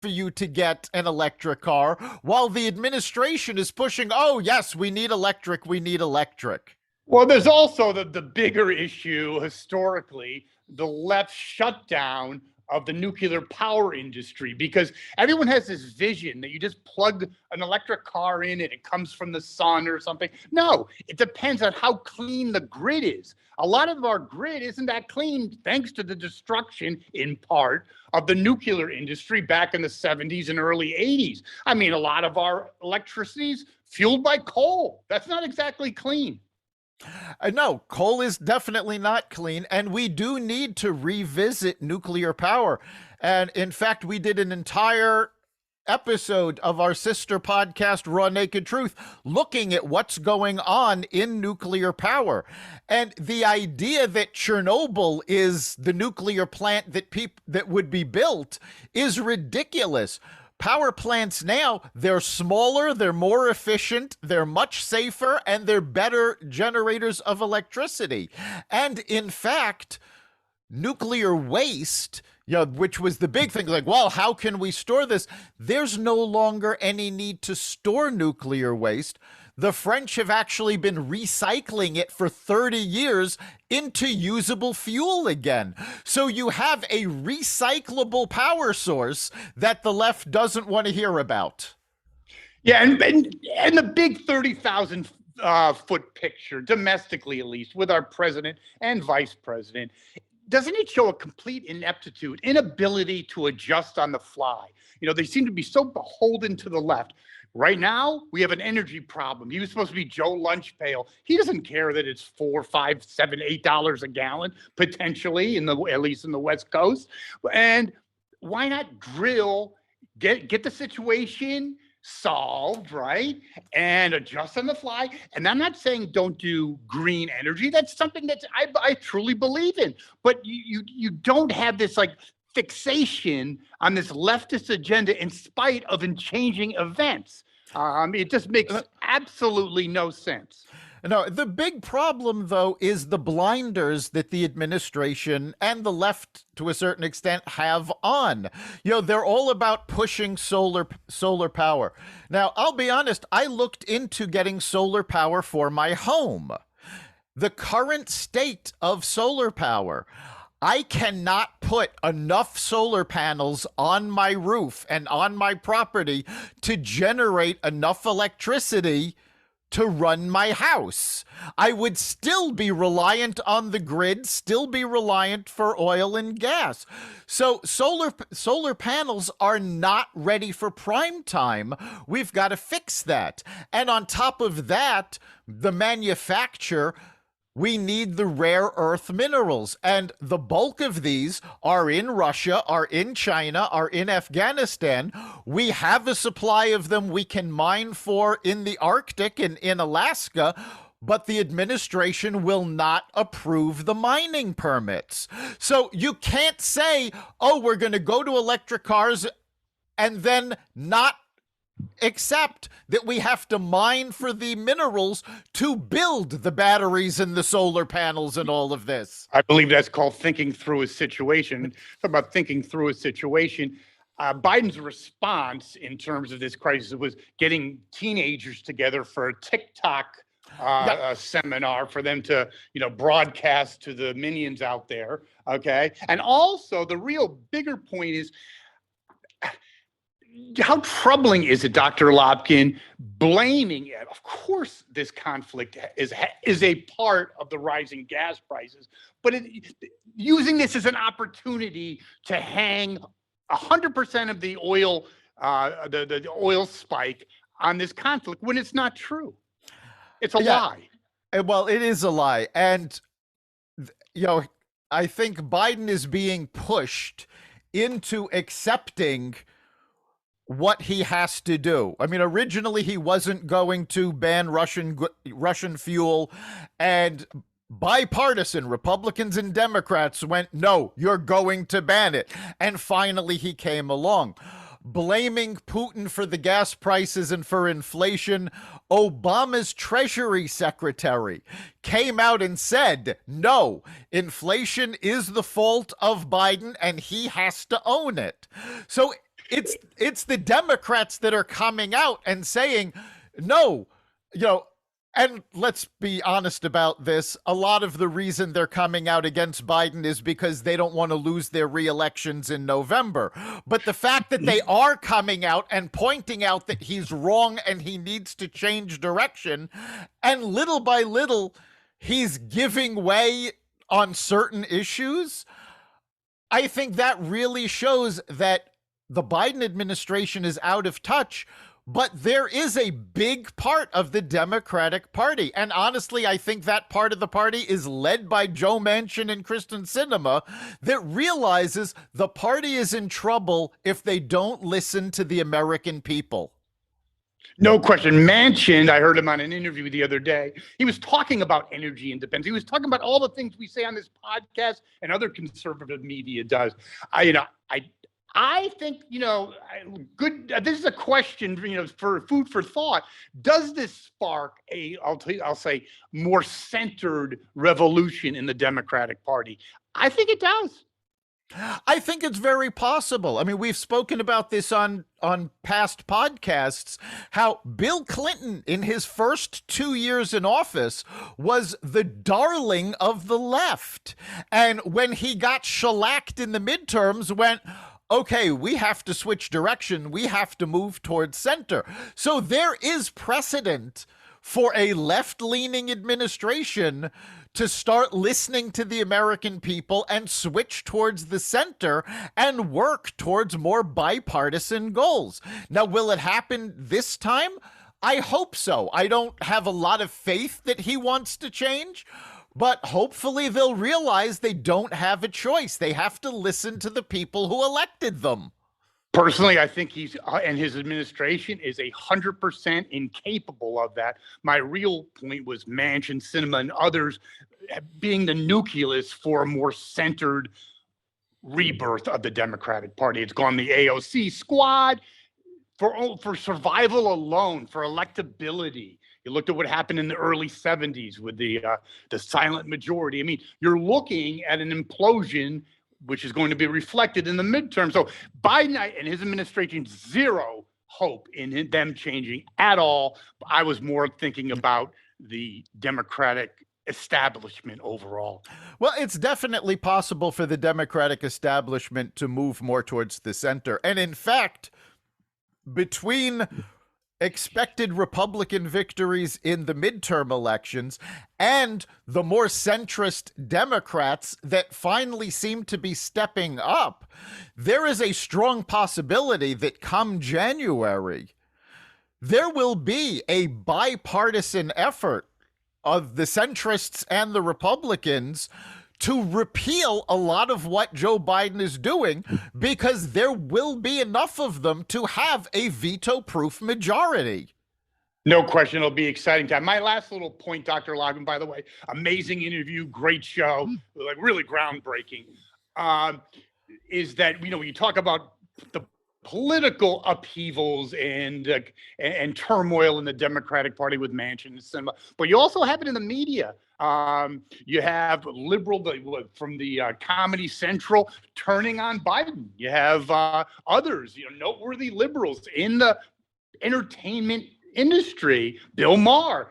for you to get an electric car, while the administration is pushing, oh, yes, we need electric, we need electric. Well, there's also the bigger issue historically, the left shutdown of the nuclear power industry, because everyone has this vision that you just plug an electric car in and it comes from the sun or something. No, it depends on how clean the grid is. A lot of our grid isn't that clean thanks to the destruction, in part, of the nuclear industry back in the 70s and early 80s. I mean, a lot of our electricity is fueled by coal. That's not exactly clean. No, coal is definitely not clean, and we do need to revisit nuclear power. And in fact, we did an entire episode of our sister podcast, Raw Naked Truth, looking at what's going on in nuclear power. And the idea that Chernobyl is the nuclear plant that would be built is ridiculous. Power plants now, they're smaller, they're more efficient, they're much safer, and they're better generators of electricity. And in fact, nuclear waste, which was the big thing, like, well, how can we store this? There's no longer any need to store nuclear waste. The French have actually been recycling it for 30 years into usable fuel again. So you have a recyclable power source that the left doesn't want to hear about. Yeah, and the big 30,000 foot picture, domestically at least, with our president and vice president, doesn't it show a complete inability to adjust on the fly? They seem to be so beholden to the left. Right now, we have an energy problem. He was supposed to be Joe Lunchpail. He doesn't care that it's $4, $5, $7, $8 a gallon, potentially, at least in the West Coast. And why not drill, get the situation solved, right? And adjust on the fly. And I'm not saying don't do green energy. That's something that I truly believe in. But you don't have this fixation on this leftist agenda in spite of changing events. It just makes absolutely no sense. No, the big problem, though, is the blinders that the administration and the left, to a certain extent, have on. They're all about pushing solar power. Now, I'll be honest, I looked into getting solar power for my home. The current state of solar power, I cannot put enough solar panels on my roof and on my property to generate enough electricity to run my house. I would still be reliant on the grid, still be reliant for oil and gas. So solar panels are not ready for prime time. We've got to fix that. And on top of that, the manufacturer, we need the rare earth minerals, and the bulk of these are in Russia, are in China, are in Afghanistan. We have a supply of them we can mine for in the Arctic and in Alaska, but the administration will not approve the mining permits. So you can't say, oh, we're going to go to electric cars and then not except that we have to mine for the minerals to build the batteries and the solar panels and all of this. I believe that's called thinking through a situation. Talk about thinking through a situation. Biden's response in terms of this crisis was getting teenagers together for a TikTok seminar for them to, broadcast to the minions out there. Okay. And also the real bigger point is, how troubling is it, Dr. Lopkin, blaming it? Of course, this conflict is a part of the rising gas prices, but using this as an opportunity to hang 100% of the oil, the oil spike on this conflict when it's not true. It's a lie. Well, it is a lie. And, I think Biden is being pushed into accepting what he has to do. I mean, originally he wasn't going to ban Russian fuel, and bipartisan Republicans and Democrats went, no, you're going to ban it. And finally he came along. Blaming Putin for the gas prices and for inflation, Obama's Treasury Secretary came out and said, no, inflation is the fault of Biden and he has to own it. So It's the Democrats that are coming out and saying, no, you know, and let's be honest about this. A lot of the reason they're coming out against Biden is because they don't want to lose their re-elections in November. But the fact that they are coming out and pointing out that he's wrong and he needs to change direction, and little by little, he's giving way on certain issues, I think that really shows that the Biden administration is out of touch. But there is a big part of the Democratic Party. And honestly, I think that part of the party is led by Joe Manchin and Kristen Sinema that realizes the party is in trouble if they don't listen to the American people. No question. Manchin, I heard him on an interview the other day. He was talking about energy independence. He was talking about all the things we say on this podcast and other conservative media does. I think, good. This is a question, for food for thought. Does this spark I'll say, more centered revolution in the Democratic Party? I think it does. I think it's very possible. I mean, we've spoken about this on past podcasts, how Bill Clinton, in his first 2 years in office, was the darling of the left. And when he got shellacked in the midterms, went, okay, we have to switch direction. We have to move towards center. So there is precedent for a left-leaning administration to start listening to the American people and switch towards the center and work towards more bipartisan goals. Now, will it happen this time? I hope so. I don't have a lot of faith that he wants to change, but hopefully they'll realize they don't have a choice. They have to listen to the people who elected them. Personally, I think he's and his administration is 100% incapable of that. My real point was Manchin, Sinema, and others being the nucleus for a more centered rebirth of the Democratic Party. It's gone the AOC squad for survival alone, for electability. You looked at what happened in the early 70s with the silent majority. I mean, you're looking at an implosion, which is going to be reflected in the midterm. So Biden and his administration, zero hope in them changing at all. I was more thinking about the Democratic establishment overall. Well, it's definitely possible for the Democratic establishment to move more towards the center. And in fact, between expected Republican victories in the midterm elections and the more centrist Democrats that finally seem to be stepping up, there is a strong possibility that come January, there will be a bipartisan effort of the centrists and the Republicans to repeal a lot of what Joe Biden is doing, because there will be enough of them to have a veto-proof majority. No question. It'll be exciting time. My last little point, Dr. Logan, by the way, amazing interview, great show, like really groundbreaking, is that, you talk about the political upheavals and turmoil in the Democratic Party with Manchin and Sinema, but you also have it in the media. You have liberal from the Comedy Central turning on Biden. You have others, noteworthy liberals in the entertainment industry. Bill Maher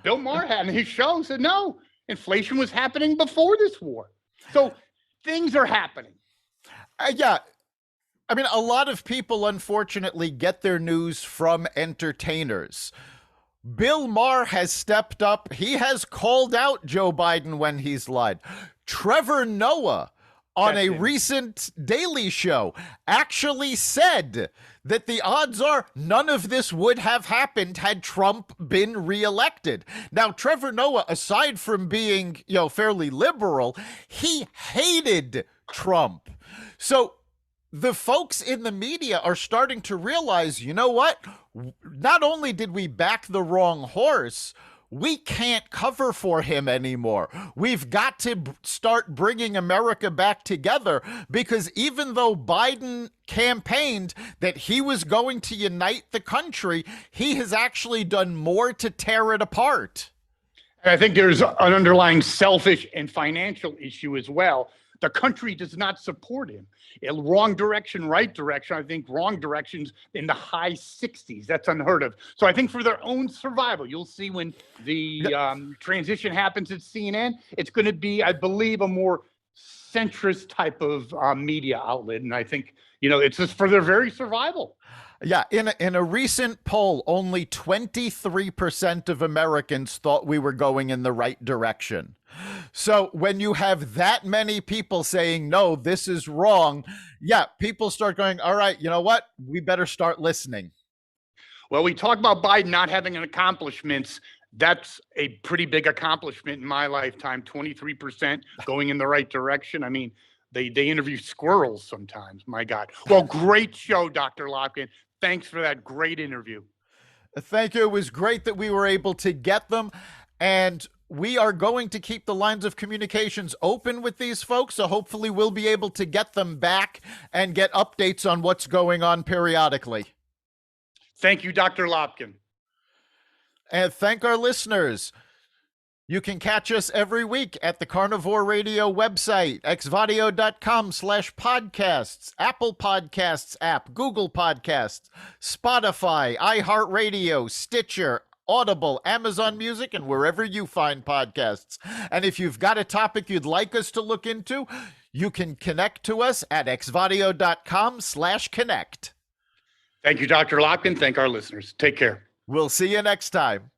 had in his show said, no, inflation was happening before this war. So things are happening. Yeah. I mean, a lot of people, unfortunately, get their news from entertainers. Bill Maher has stepped up. He has called out Joe Biden when he's lied. Trevor Noah, on a recent Daily Show, actually said that the odds are none of this would have happened had Trump been reelected. Now, Trevor Noah, aside from being, fairly liberal, he hated Trump. So the folks in the media are starting to realize, you know what? Not only did we back the wrong horse, we can't cover for him anymore. We've got to start bringing America back together, because even though Biden campaigned that he was going to unite the country, he has actually done more to tear it apart. And I think there's an underlying selfish and financial issue as well. The country does not support him. Wrong direction, right direction. I think wrong direction's in the high 60s. That's unheard of. So I think for their own survival, you'll see when the transition happens at CNN, it's going to be, I believe, a more centrist type of media outlet. And I think, it's just for their very survival. Yeah, in a recent poll, only 23% of Americans thought we were going in the right direction. So when you have that many people saying, no, this is wrong, yeah, people start going, all right, you know what? We better start listening. Well, we talk about Biden not having an accomplishments. That's a pretty big accomplishment in my lifetime, 23% going in the right direction. I mean, they interview squirrels sometimes, my God. Well, great show, Dr. Lopkin. Thanks for that great interview. Thank you. It was great that we were able to get them. And we are going to keep the lines of communications open with these folks. So hopefully we'll be able to get them back and get updates on what's going on periodically. Thank you, Dr. Lopkin. And thank our listeners. You can catch us every week at the Carnivore Radio website, xvadio.com/podcasts, Apple Podcasts app, Google Podcasts, Spotify, iHeartRadio, Stitcher, Audible, Amazon Music, and wherever you find podcasts. And if you've got a topic you'd like us to look into, you can connect to us at xvadio.com/connect. Thank you, Dr. Lopkin. Thank our listeners. Take care. We'll see you next time.